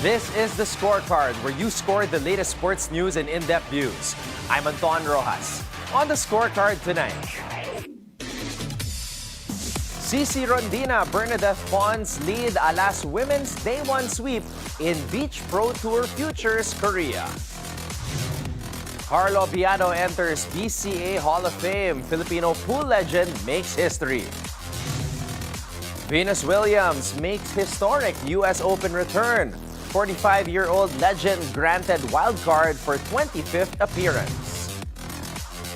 This is the Scorecard, where you score the latest sports news and in-depth views. I'm Anton Roxas. On the Scorecard tonight, Sisi Rondina, Bernadeth Pons lead Alas Women's Day 1 sweep in Beach Pro Tour Futures Korea. Carlo Biado enters BCA Hall of Fame. Filipino pool legend makes history. Venus Williams makes historic U.S. Open return. 45-year-old legend granted wildcard for 25th appearance.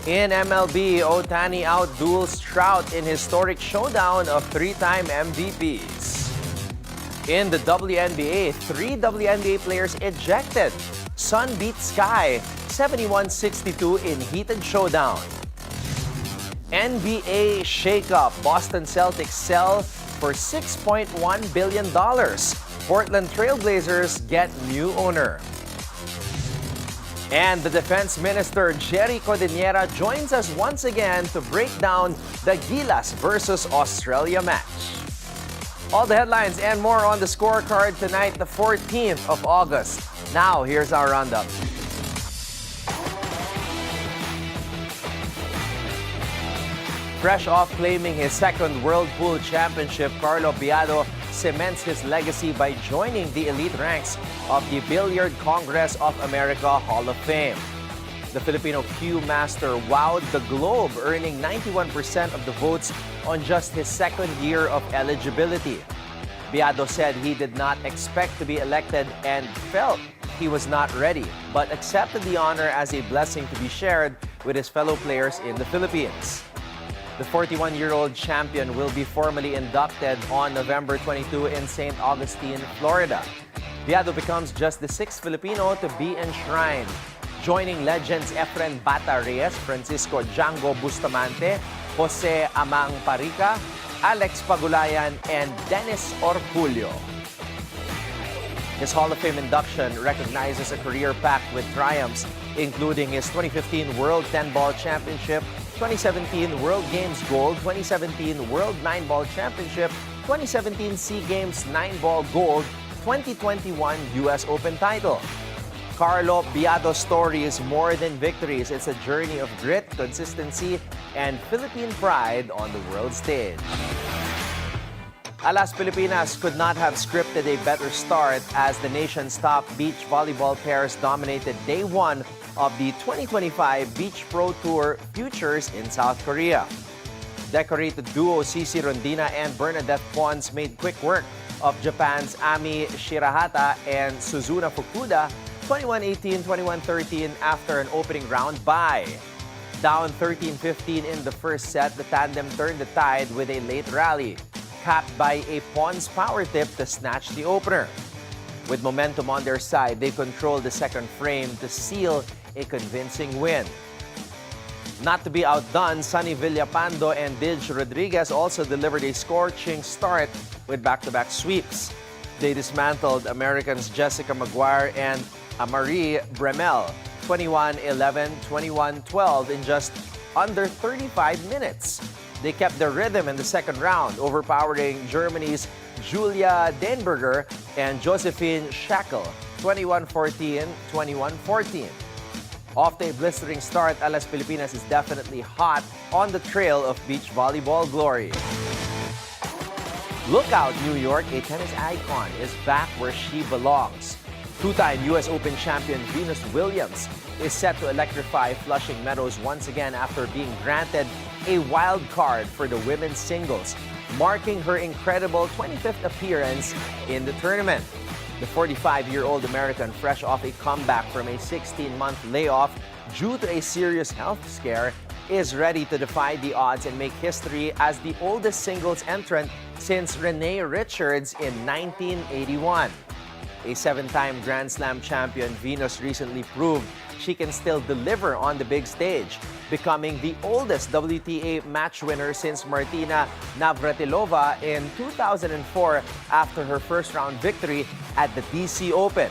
In MLB, Ohtani outduels Trout in historic showdown of three-time MVPs. In the WNBA, 3 WNBA players ejected. Sun beat Sky 71-62 in heated showdown. NBA shakeup. Boston Celtics sell for $6.1 billion. Portland Trailblazers get new owner. And the Defense Minister, Jerry Codiñera, joins us once again to break down the Gilas versus Australia match. All the headlines and more on the Scorecard tonight, the 14th of August. Now, here's our roundup. Fresh off claiming his second World Pool Championship, Carlo Biado cements his legacy by joining the elite ranks of the Billiard Congress of America Hall of Fame. The Filipino cue master wowed the globe, earning 91% of the votes on just his second year of eligibility. Biado said he did not expect to be elected and felt he was not ready, but accepted the honor as a blessing to be shared with his fellow players in the Philippines. The 41-year-old champion will be formally inducted on November 22 in St. Augustine, Florida. Biado becomes just the 6th Filipino to be enshrined, joining legends Efren Bata Reyes, Francisco Django Bustamante, Jose Amang Parica, Alex Pagulayan, and Dennis Orculio. His Hall of Fame induction recognizes a career packed with triumphs, including his 2015 World 10-Ball Championship, 2017 World Games Gold, 2017 World 9-Ball Championship, 2017 SEA Games 9-Ball Gold, 2021 U.S. Open title. Carlo Biado's story is more than victories. It's a journey of grit, consistency, and Philippine pride on the world stage. Gilas Pilipinas could not have scripted a better start as the nation's top beach volleyball pairs dominated Day 1 of the 2025 Beach Pro Tour Futures in South Korea. Decorated duo Sisi Rondina and Bernadeth Pons made quick work of Japan's Ami Shirahata and Suzuna Fukuda 21-18, 21-13 after an opening round bye. Down 13-15 in the first set, the tandem turned the tide with a late rally, capped by a Pons power tip to snatch the opener. With momentum on their side, they controlled the second frame to seal a convincing win. Not to be outdone, Sunny Villapando and Dij Rodriguez also delivered a scorching start with back-to-back sweeps. They dismantled Americans Jessica Maguire and Marie Bremel 21-11, 21-12 in just under 35 minutes. They kept their rhythm in the second round, overpowering Germany's Julia Denberger and Josephine Schackel 21-14, 21-14. Off to a blistering start, Gilas Pilipinas is definitely hot on the trail of beach volleyball glory. Look out, New York, a tennis icon is back where she belongs. Two-time U.S. Open champion Venus Williams is set to electrify Flushing Meadows once again after being granted a wild card for the women's singles, marking her incredible 25th appearance in the tournament. The 45-year-old American, fresh off a comeback from a 16-month layoff due to a serious health scare, is ready to defy the odds and make history as the oldest singles entrant since Renee Richards in 1981. A 7-time Grand Slam champion, Venus recently proved she can still deliver on the big stage, becoming the oldest WTA match winner since Martina Navratilova in 2004 after her first-round victory at the DC Open.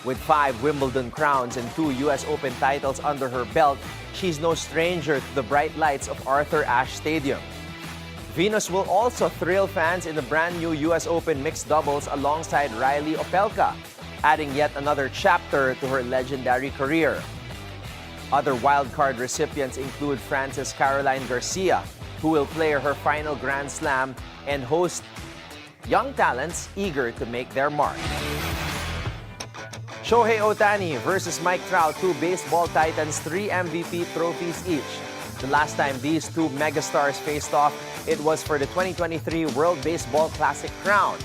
With 5 Wimbledon crowns and 2 U.S. Open titles under her belt, she's no stranger to the bright lights of Arthur Ashe Stadium. Venus will also thrill fans in the brand new US Open mixed doubles alongside Riley Opelka, adding yet another chapter to her legendary career. Other wildcard recipients include Frances Caroline Garcia, who will play her final Grand Slam and host young talents eager to make their mark. Shohei Ohtani versus Mike Trout, two baseball titans, 3 MVP trophies each. The last time these two megastars faced off, it was for the 2023 World Baseball Classic crown.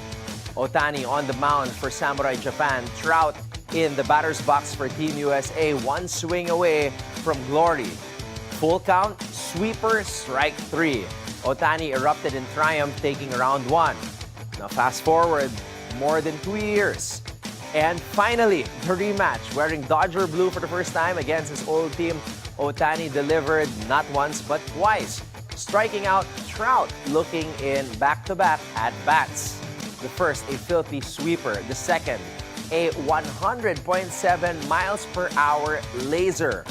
Ohtani on the mound for Samurai Japan, Trout in the batter's box for Team USA, one swing away from glory. Full count, sweeper, strike 3. Ohtani erupted in triumph, taking round 1. Now fast forward more than 2 years. And finally, the rematch. Wearing Dodger blue for the first time against his old team, Ohtani delivered not once but twice, striking out Trout, looking in back-to-back at-bats. The first, a filthy sweeper. The second, a 100.7 miles per hour laser.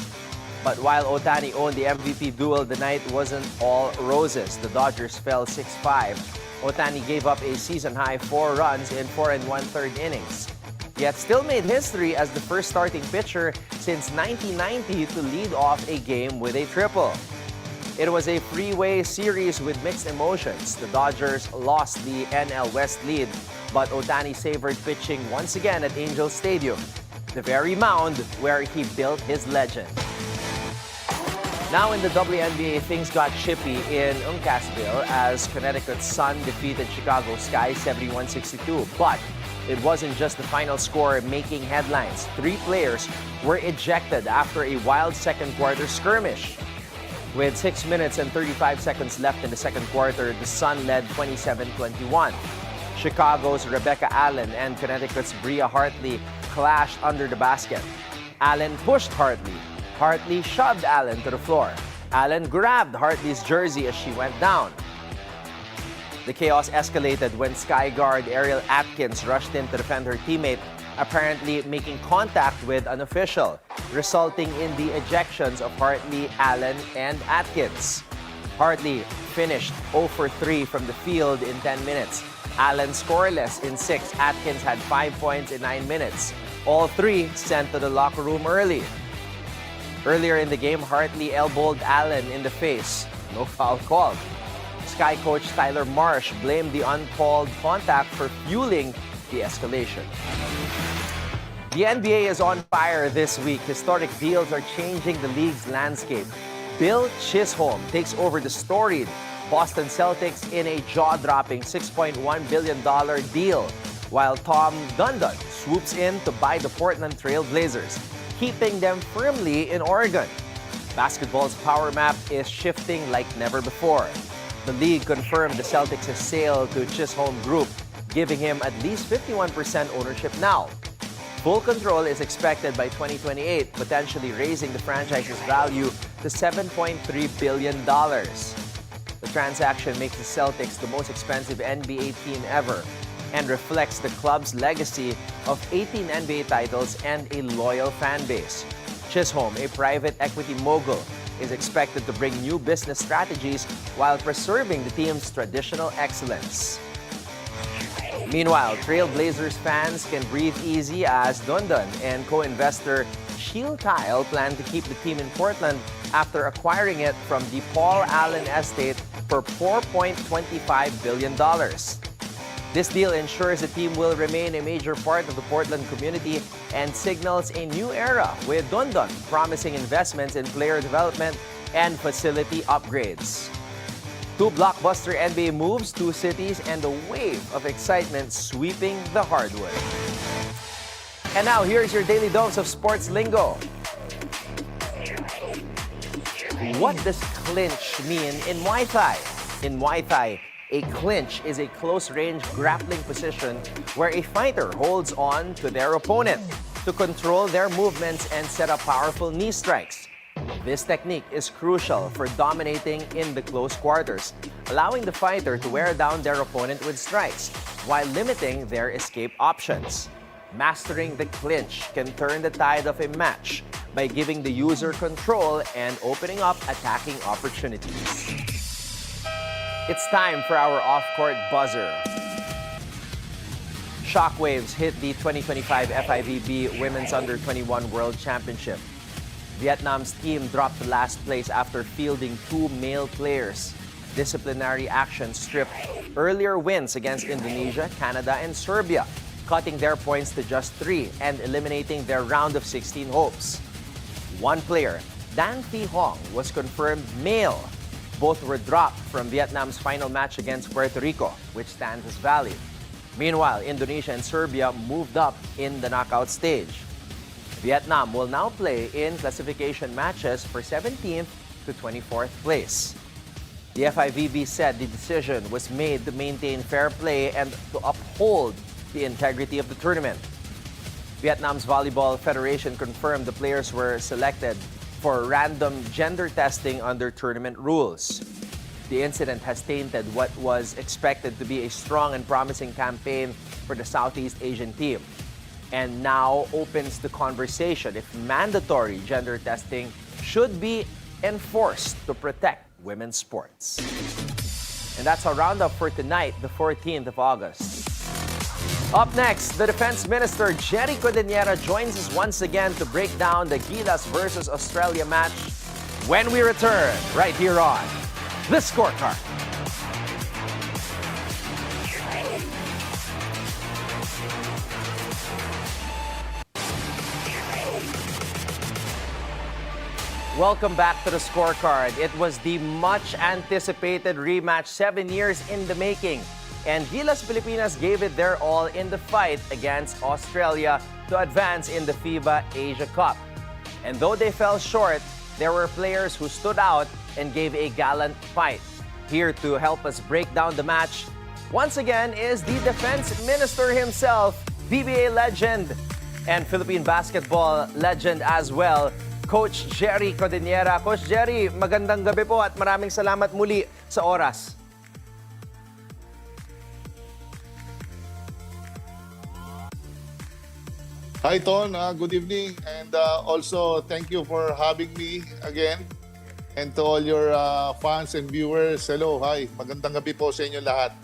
But while Ohtani owned the MVP duel, the night wasn't all roses. The Dodgers fell 6-5. Ohtani gave up a season-high 4 runs in 4 1/3 innings. Yet still made history as the first starting pitcher since 1990 to lead off a game with a triple. It was a freeway series with mixed emotions. The Dodgers lost the NL West lead, but Ohtani savored pitching once again at Angel Stadium, the very mound where he built his legend. Now in the WNBA, things got chippy in Uncasville as Connecticut's Sun defeated Chicago Sky 71-62. But it wasn't just the final score making headlines. 3 players were ejected after a wild second quarter skirmish. With 6 minutes and 35 seconds left in the second quarter, the Sun led 27-21. Chicago's Rebecca Allen and Connecticut's Bria Hartley clashed under the basket. Allen pushed Hartley. Hartley shoved Allen to the floor. Allen grabbed Hartley's jersey as she went down. The chaos escalated when Sky guard Ariel Atkins rushed in to defend her teammate, apparently making contact with an official, resulting in the ejections of Hartley, Allen, and Atkins. Hartley finished 0 for 3 from the field in 10 minutes. Allen scoreless in 6. Atkins had 5 points in 9 minutes. All 3 sent to the locker room early. Earlier in the game, Hartley elbowed Allen in the face. No foul called. Sky coach Tyler Marsh blamed the uncalled contact for fueling the escalation. The NBA is on fire this week. Historic deals are changing the league's landscape. Bill Chisholm takes over the storied Boston Celtics in a jaw-dropping $6.1 billion deal, while Tom Dundon swoops in to buy the Portland Trail Blazers, keeping them firmly in Oregon. Basketball's power map is shifting like never before. The league confirmed the Celtics' sale to Chisholm Group, giving him at least 51% ownership now. Full control is expected by 2028, potentially raising the franchise's value to $7.3 billion. The transaction makes the Celtics the most expensive NBA team ever and reflects the club's legacy of 18 NBA titles and a loyal fan base. Chisholm, a private equity mogul, is expected to bring new business strategies while preserving the team's traditional excellence. Meanwhile, Trailblazers fans can breathe easy as Dundon and co-investor Shield Tile plan to keep the team in Portland after acquiring it from the Paul Allen estate for $4.25 billion. This deal ensures the team will remain a major part of the Portland community and signals a new era with Dundon promising investments in player development and facility upgrades. 2 blockbuster NBA moves, 2 cities, and a wave of excitement sweeping the hardwood. And now, here's your daily dose of sports lingo. What does clinch mean in Muay Thai? In Muay Thai, a clinch is a close-range grappling position where a fighter holds on to their opponent to control their movements and set up powerful knee strikes. This technique is crucial for dominating in the close quarters, allowing the fighter to wear down their opponent with strikes while limiting their escape options. Mastering the clinch can turn the tide of a match by giving the user control and opening up attacking opportunities. It's time for our off-court buzzer. Shockwaves hit the 2025 FIVB Women's Under-21 World Championship. Vietnam's team dropped to last place after fielding 2 male players. Disciplinary action stripped earlier wins against Indonesia, Canada, and Serbia, cutting their points to just 3 and eliminating their round of 16 hopes. One player, Dan Thi Hong, was confirmed male. Both were dropped from Vietnam's final match against Puerto Rico, which stands as valid. Meanwhile, Indonesia and Serbia moved up in the knockout stage. Vietnam will now play in classification matches for 17th to 24th place. The FIVB said the decision was made to maintain fair play and to uphold the integrity of the tournament. Vietnam's Volleyball Federation confirmed the players were selected for random gender testing under tournament rules. The incident has tainted what was expected to be a strong and promising campaign for the Southeast Asian team, and now opens the conversation if mandatory gender testing should be enforced to protect women's sports. And that's our roundup for tonight, the 14th of August. Up next, the Defense Minister Jerry Codiñera joins us once again to break down the Gilas versus Australia match when we return right here on The Scorecard. Welcome back to The Scorecard. It was the much-anticipated rematch, 7 years in the making. And Gilas Pilipinas gave it their all in the fight against Australia to advance in the FIBA Asia Cup. And though they fell short, there were players who stood out and gave a gallant fight. Here to help us break down the match, once again, is the Defense Minister himself, PBA legend and Philippine basketball legend as well, Coach Jerry Codiñera. Coach Jerry, magandang gabi po at maraming salamat muli sa oras. Hi, Ton. Good evening. And also, thank you for having me again. And to all your fans and viewers, hello, hi. Magandang gabi po sa inyo lahat.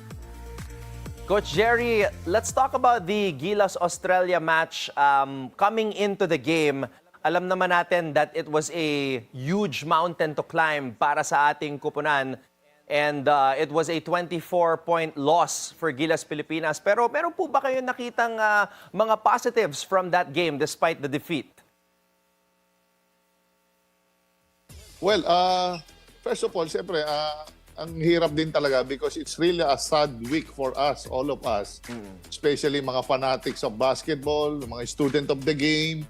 Coach Jerry, let's talk about the Gilas-Australia match. Coming into the game, alam naman natin that it was a huge mountain to climb para sa ating kupunan. And it was a 24-point loss for Gilas Pilipinas. Pero meron po ba kayo nakitang mga positives from that game despite the defeat? Well, first of all, siyempre, ang hirap din talaga because it's really a sad week for us, all of us. Especially mga fanatics of basketball, mga student of the game.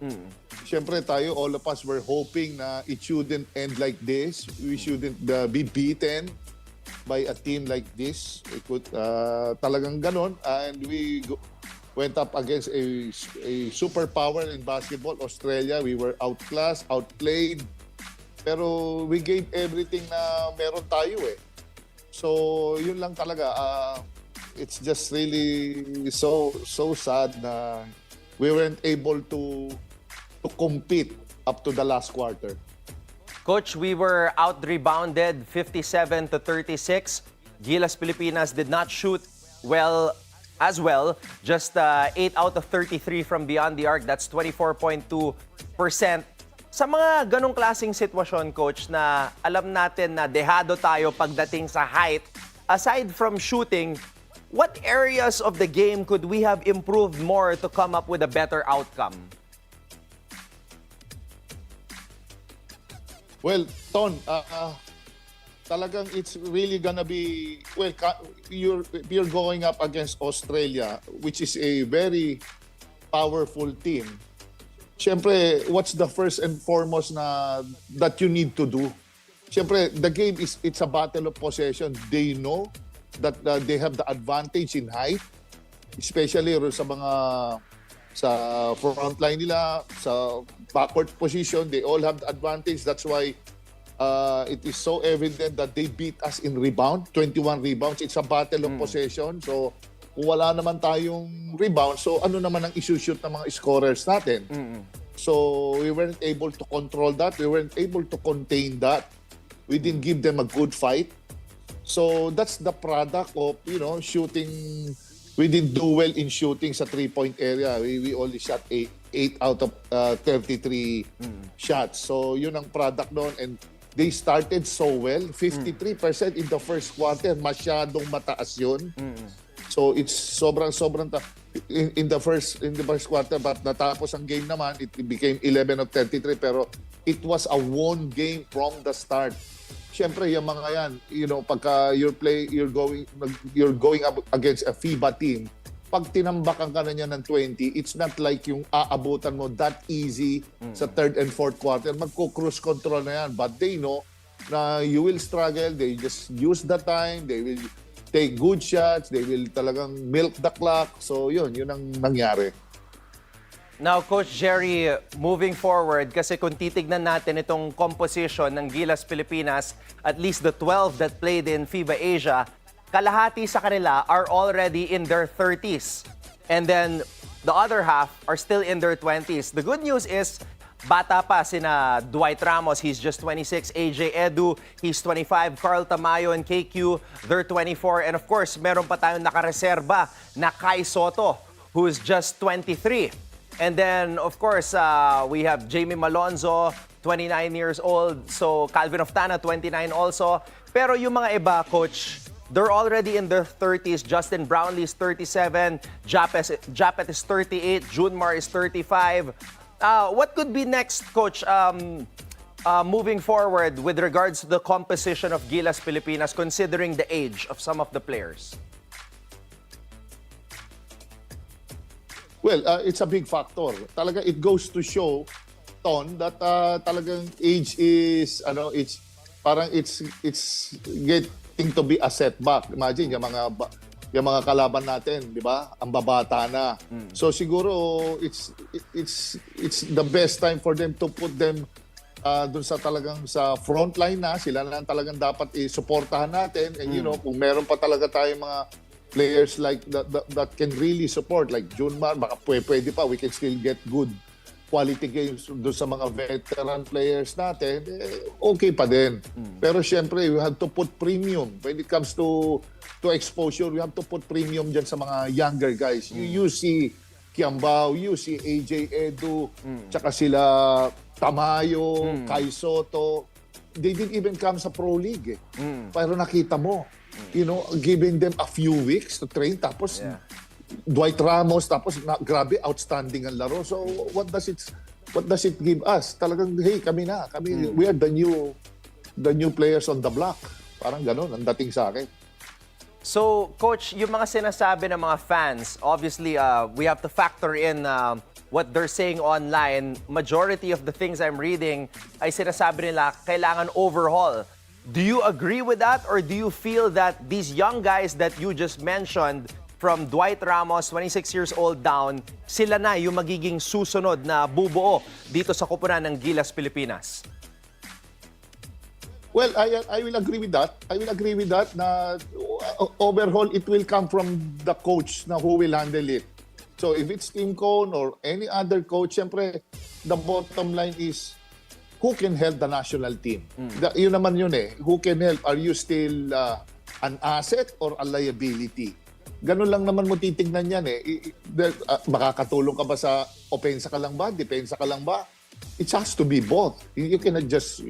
Siyempre tayo, all of us were hoping na it shouldn't end like this. We shouldn't be beaten by a team like this. It could talagang ganon, and we went up against a superpower in basketball, Australia. We were outclassed, outplayed, pero we gave everything na meron tayo eh. So yun lang talaga. It's just really so sad na we weren't able to compete up to the last quarter. Coach, we were out-rebounded 57-36. Gilas Pilipinas did not shoot well as well. Just 8 out of 33 from beyond the arc. That's 24.2%. Sa mga ganong klaseng sitwasyon, Coach, na alam natin na dehado tayo pagdating sa height, aside from shooting, what areas of the game could we have improved more to come up with a better outcome? Well, Ton, talagang it's really gonna be, well, you're going up against Australia, which is a very powerful team. Siyempre, what's the first and foremost that you need to do? Siyempre, the game it's a battle of possession. They know that they have the advantage in height, especially sa front line nila, sa backward position, they all have the advantage. That's why it is so evident that they beat us in rebound, 21 rebounds. It's a battle of possession. So, kung wala naman tayong rebound, so ano naman ang isushoot ng mga scorers natin? So, we weren't able to control that. We weren't able to contain that. We didn't give them a good fight. So that's the product of, shooting. We didn't do well in shooting sa 3-point area. We only shot 8 out of 33 shots. So yun ang product doon. And they started so well. 53% in the first quarter. Masyadong mataas yun. So it's sobrang in the first quarter, but natapos ang game naman, it became 11 of 33, pero it was a won game from the start. Siyempre, yung mga yan, pagka you're going up against a FIBA team, pag tinambakan ka na niya ng 20, it's not like yung aabutan mo that easy sa third and fourth quarter. Magko-cruise control na yan. But they know na you will struggle. They just use the time. They will take good shots. They will talagang milk the clock. So yun ang nangyari. Now, Coach Jerry, moving forward, kasi kung titignan natin itong composition ng Gilas Pilipinas, at least the 12 that played in FIBA Asia, kalahati sa kanila are already in their 30s. And then the other half are still in their 20s. The good news is, bata pa sina Dwight Ramos, he's just 26, AJ Edu, he's 25, Carl Tamayo and KQ, they're 24. And of course, meron pa tayong nakareserba na Kai Soto, who's just 23. And then, of course, we have Jamie Malonzo, 29 years old. So, Calvin Oftana, 29 also. Pero yung mga iba, Coach, they're already in their 30s. Justin Brownlee is 37. Japet is 38. Junmar is 35. What could be next, Coach, moving forward with regards to the composition of Gilas Pilipinas, considering the age of some of the players? Well, it's a big factor. Talaga, it goes to show, Ton, that talagang age is, it's getting to be a setback. Imagine, yung mga kalaban natin, di ba? Ang babata na. So siguro, it's the best time for them to put them dun sa talagang sa front line na. Sila na talagang dapat i-supportahan natin. And kung meron pa talaga tayong mga players like that can really support, like Junmar, baka pwede pa, we can still get good quality games doon sa mga veteran players natin, okay pa din. Pero syempre, we have to put premium. When it comes to exposure, we have to put premium dyan sa mga younger guys. You see Kiambao, you see AJ Edu, tsaka sila Tamayo, Kai Soto. They didn't even come sa Pro League. Pero nakita mo, giving them a few weeks to train, tapos Dwight Ramos, tapos grabe, outstanding ang laro. So what does it give us? Talagang, hey, we are the new players on the block. Parang ganun ang dating sa akin. So, Coach, yung mga sinasabi ng mga fans, obviously, we have to factor in what they're saying online. Majority of the things I'm reading ay sinasabi nila, kailangan overhaul. Do you agree with that, or do you feel that these young guys that you just mentioned, from Dwight Ramos, 26 years old down, sila na yung magiging susunod na bubuo dito sa koponan ng Gilas Pilipinas? Well, I will agree with that. I will agree with that na overhaul, it will come from the coach na who will handle it. So if it's Team Cone or any other coach, siyempre, the bottom line is who can help the national team? Yun naman yun eh. Who can help? Are you still an asset or a liability? Ganun lang naman mo titignan yan eh. Makakatulong ka ba sa opensa ka lang ba? Depensa ka lang ba? It has to be both. You cannot just,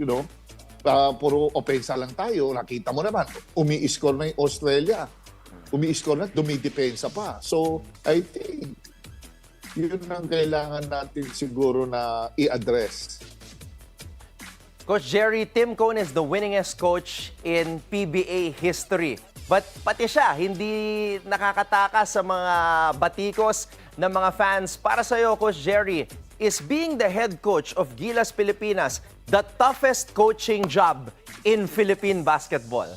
puro opensa lang tayo. Nakita mo naman, umi-score na yung Australia. Umi-score na, dumidepensa pa. So, I think, yun ang kailangan natin siguro na i-address. Coach Jerry, Tim Cone is the winningest coach in PBA history. But pati siya, hindi nakakatakas sa mga batikos ng mga fans. Para sa'yo, Coach Jerry, is being the head coach of Gilas Pilipinas the toughest coaching job in Philippine basketball?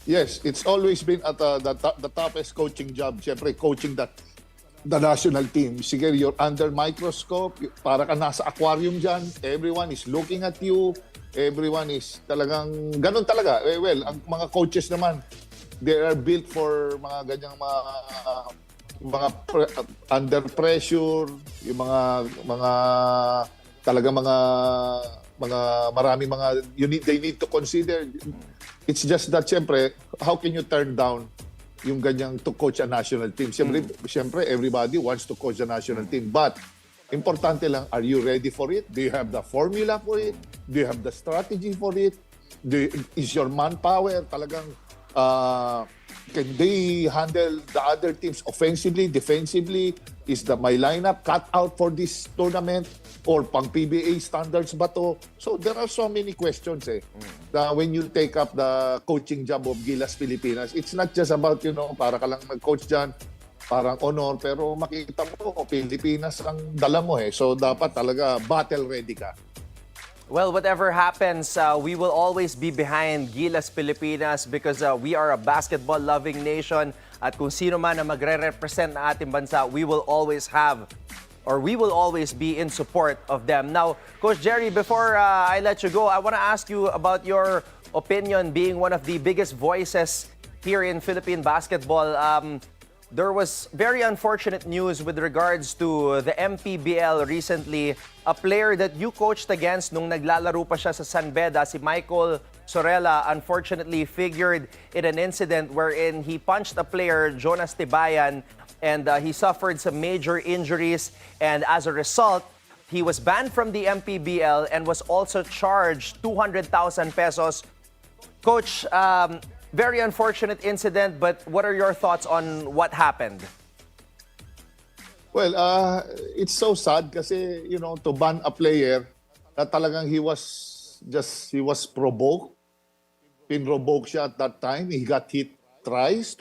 Yes, it's always been at the toughest coaching job. Siyempre, coaching the national team. Sige, you're under microscope, para ka nasa aquarium dyan, everyone is looking at you, everyone is talagang, ganun talaga. Well, ang mga coaches naman, they are built for mga ganyang under pressure, yung mga talaga mga maraming mga they need to consider. It's just that siyempre, how can you turn down yung ganyang to coach a national team? Siyempre, everybody wants to coach a national team, but importante lang, are you ready for it? Do you have the formula for it? Do you have the strategy for it? Is your manpower talagang can they handle the other teams offensively, defensively? Is my lineup cut out for this tournament? Or pang PBA standards ba to? So there are so many questions when you take up the coaching job of Gilas Pilipinas. It's not just about, para ka lang mag-coach dyan, parang honor, pero makita mo, Pilipinas ang dala mo So dapat talaga battle ready ka. Well, whatever happens, we will always be behind Gilas Pilipinas because we are a basketball-loving nation. At kung sino man na magre-represent na ating bansa, we will always be in support of them. Now, Coach Jerry, before I let you go, I want to ask you about your opinion being one of the biggest voices here in Philippine basketball. There was very unfortunate news with regards to the MPBL recently. A player that you coached against nung naglalaro pa siya sa San Beda, si Michael Sorella, unfortunately figured in an incident wherein he punched a player, Jonas Tibayan, and he suffered some major injuries. And as a result, he was banned from the MPBL and was also charged 200,000 pesos. Coach, very unfortunate incident, but what are your thoughts on what happened? Well, it's so sad kasi, to ban a player na talagang he was provoked. Pinrovoked siya at that time. He got hit twice.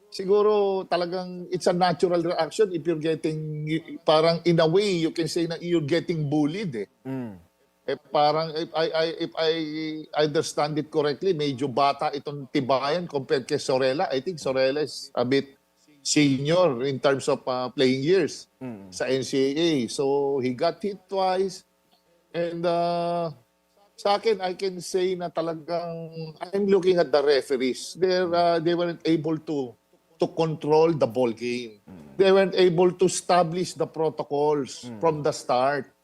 Siguro talagang it's a natural reaction if you're getting, parang in a way, you can say na you're getting bullied parang if I understand it correctly, medyo bata itong Tibayan compared kay Sorella. I think Sorella is a bit senior in terms of playing years sa NCAA. So he got hit twice. And sa akin, I can say na talagang I'm looking at the referees. They weren't able to control the ball game. They weren't able to establish the protocols from the start.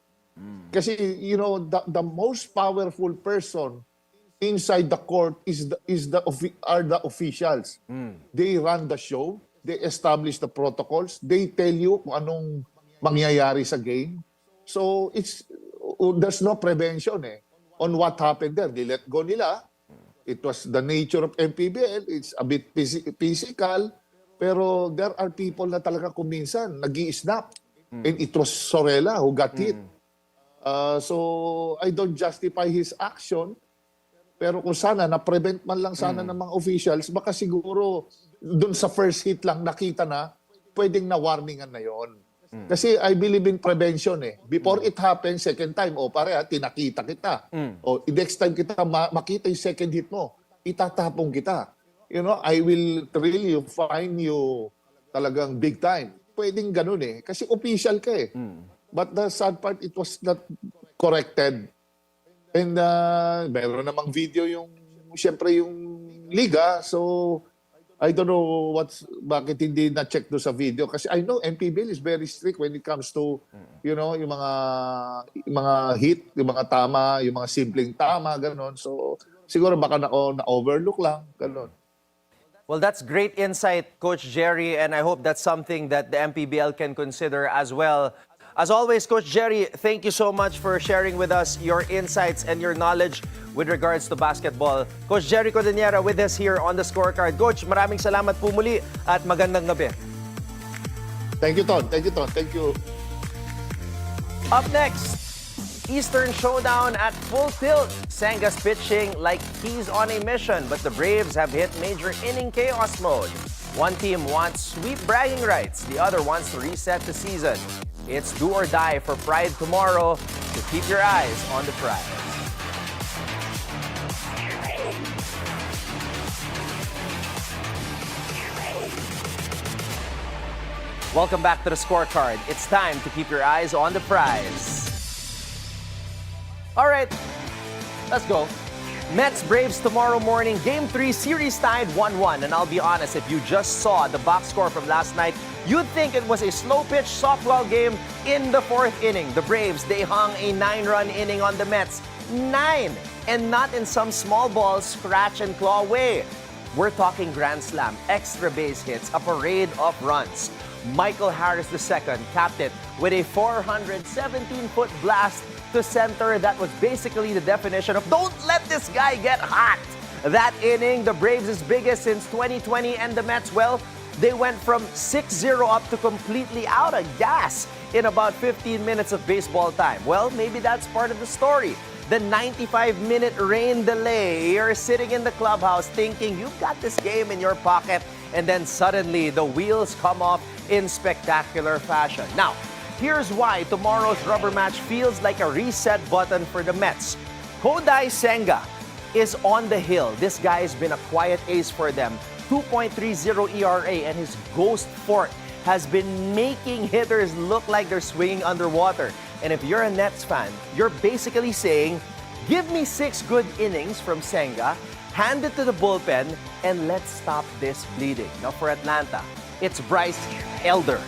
Kasi, the most powerful person inside the court are the officials. They run the show. They establish the protocols. They tell you kung anong mangyayari sa game. So, there's no prevention on what happened there. They let go nila. It was the nature of MPBL. It's a bit physical. Pero there are people na talaga kuminsan nag-i-snap. And it was Sorella who got hit. So, I don't justify his action. Pero kung sana, na-prevent man lang sana ng mga officials, baka siguro dun sa first hit lang nakita na, pwedeng na-warningan na yon. Kasi I believe in prevention Before it happens, second time, pare tinakita kita. Next time kita makita yung second hit mo, itatapong kita. I will really fine you talagang big time. Pwedeng ganun kasi official ka But the sad part, it was not corrected. And meron namang video siyempre yung liga. So, I don't know bakit hindi na-check do sa video. Kasi I know MPBL is very strict when it comes to, yung mga hit, yung mga tama, yung mga simpleng tama, gano'n. So, siguro baka na-overlook lang, gano'n. Well, that's great insight, Coach Jerry, and I hope that's something that the MPBL can consider as well. As always, Coach Jerry, thank you so much for sharing with us your insights and your knowledge with regards to basketball. Coach Jerry Codiñera with us here on the Scorecard. Coach, maraming salamat po muli at magandang gabi. Thank you, Ton. Thank you. Up next, Eastern Showdown at full tilt. Sanga's pitching like he's on a mission, but the Braves have hit major inning chaos mode. One team wants sweep bragging rights. The other wants to reset the season. It's do or die for Pride tomorrow. So keep your eyes on the prize. Welcome back to the Scorecard. It's time to keep your eyes on the prize. All right, let's go. Mets Braves tomorrow morning. Game 3 series tied 1-1. And I'll be honest, if you just saw the box score from last night, You'd think it was a slow-pitch softball game in the 4th inning. The Braves, they hung a 9-run inning on the Mets. 9! And not in some small ball scratch-and-claw way. We're talking grand slam, extra base hits, a parade of runs. Michael Harris II capped it with a 417-foot blast to center that was basically the definition of don't let this guy get hot. That inning, the Braves' biggest since 2020, and the Mets, well, they went from 6-0 up to completely out of gas in about 15 minutes of baseball time. Well, maybe that's part of the story. The 95-minute rain delay. You're sitting in the clubhouse thinking you've got this game in your pocket, and then suddenly the wheels come off in spectacular fashion. Now, here's why tomorrow's rubber match feels like a reset button for the Mets. Kodai Senga is on the hill. This guy's been a quiet ace for them. 2.30 ERA, and his ghost fort has been making hitters look like they're swinging underwater. And if you're a Nets fan, you're basically saying, give me 6 good innings from Senga, hand it to the bullpen, and let's stop this bleeding. Now for Atlanta, it's Bryce Elder.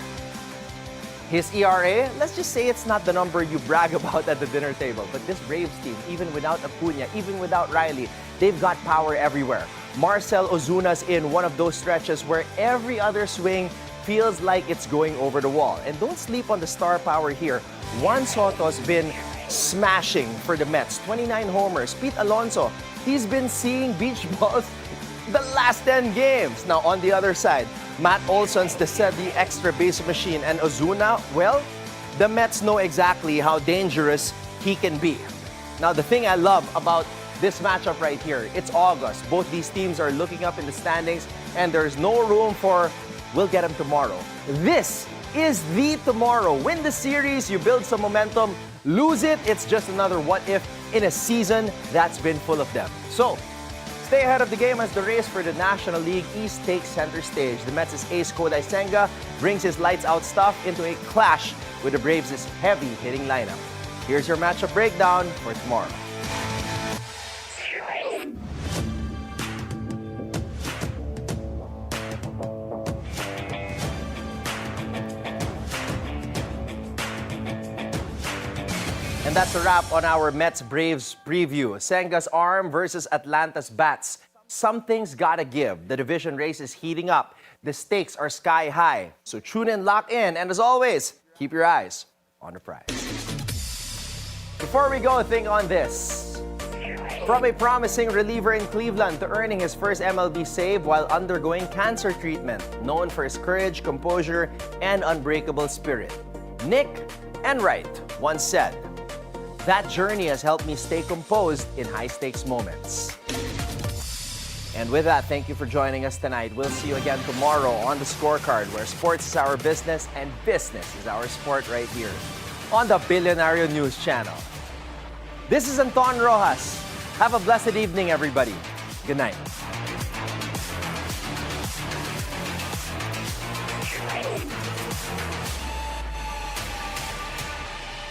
His ERA, let's just say it's not the number you brag about at the dinner table. But this Braves team, even without Acuna, even without Riley, they've got power everywhere. Marcel Ozuna's in one of those stretches where every other swing feels like it's going over the wall. And don't sleep on the star power here. Juan Soto's been smashing for the Mets. 29 homers. Pete Alonso, he's been seeing beach balls the last 10 games. Now, on the other side, Matt Olson's the steady extra base machine. And Ozuna, well, the Mets know exactly how dangerous he can be. Now, the thing I love about this matchup right here, it's August. Both these teams are looking up in the standings, and there's no room for, we'll get them tomorrow. This is the tomorrow. Win the series, you build some momentum. Lose it, it's just another what if in a season that's been full of them. So, stay ahead of the game as the race for the National League East takes center stage. The Mets' ace Kodai Senga brings his lights-out stuff into a clash with the Braves' heavy-hitting lineup. Here's your matchup breakdown for tomorrow. And that's a wrap on our Mets-Braves preview. Senga's arm versus Atlanta's bats. Something's gotta give. The division race is heating up. The stakes are sky high. So tune in, lock in, and as always, keep your eyes on the prize. Before we go, think on this. From a promising reliever in Cleveland to earning his first MLB save while undergoing cancer treatment, known for his courage, composure, and unbreakable spirit. Nick Enright once said, "That journey has helped me stay composed in high-stakes moments." And with that, thank you for joining us tonight. We'll see you again tomorrow on the Scorecard, where sports is our business and business is our sport right here on the Bilyonaryo News Channel. This is Anton Roxas. Have a blessed evening, everybody. Good night.